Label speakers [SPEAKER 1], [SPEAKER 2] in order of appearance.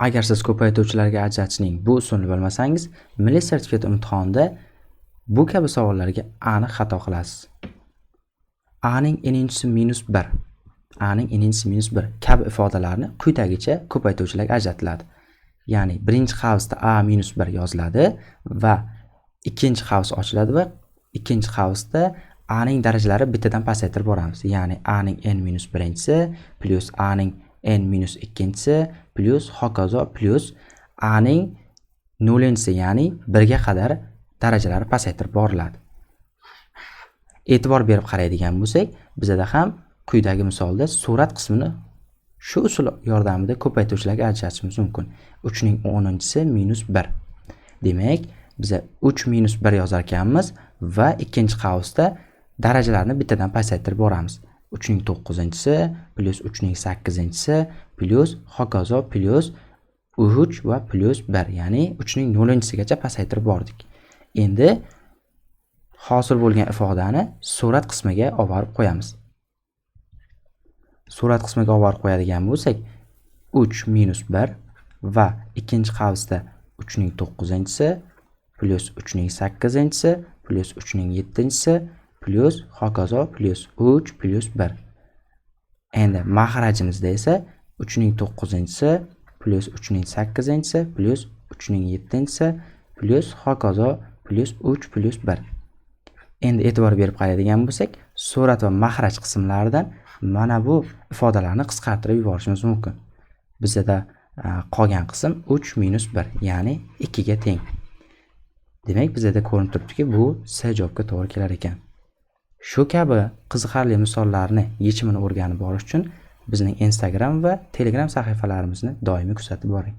[SPEAKER 1] Agar siz ko'paytuvchilarga ajratishning bu usulini bilmasangiz, milliy sertifikat imtihonida bu kabi savollarga aniq xato qilasiz. A ning n'inchisi -1, A ning n'inchisi -1 kabi ifodalarni quyidagicha ko'paytuvchilarga ajratiladi. Ya'ni birinchi qavsda A-1 yoziladi va ikkinchi qavs ochiladi va ikkinchi qavsda A ning darajalari bittadan pasaytirib boramiz. Ya'ni A ning n-birinchisi plus A ning n-ikkinchisi plus hokazo plus A ning 0-si, ya'ni 1 ga qadar darajalari pasaytirib boriladi. E'tibor berib qaraydigan bo'lsak, bizda ham quyidagi misolda surat qismini shu usul yordamida ko'paytuvchilarga ajratishimiz mumkin. 3 ning 10-si -1. Demak, biz 3 -1 yozar ekanmiz va ikkinchi qavsda darajalarni bittadan pasaytirib boramiz. 3 ning 9-si plus 3 ning 8-si plus hokazo plus 3 va plus 1, ya'ni 3 ning 0-sigacha pasaytirib bordik. Endi hosil bo'lgan ifodani surat qismiga olib borib qo'yamiz. Surat qismiga olib borib qo'yadigan bo'lsak, 3 -1 va ikkinchi qavsda 3 ning 9-si plus 3 ning 8-si plus 3 ning 7-si plus hokazo plus 3 plus 1. Endi maxrajimizda esa 3 ning 9-si plus 3 ning 8-si plus 3 ning 7-si plus hokazo plus 3 plus 1. Endi e'tibor berib qaraydigan bo'lsak, surat va maxraj qismlaridan mana bu ifodalarni qisqartirib yuborishimiz mumkin. Bizda qolgan qism 3 -1, ya'ni 2 ga teng. Demak, bizda ko'rinib turibdiki, bu C javobga to'g'ri kelar ekan. Shu kabi qiziqarli misollarni yechimini o'rganib borish uchun bizning Instagram va Telegram sahifalarimizni doimiy kuzatib boring.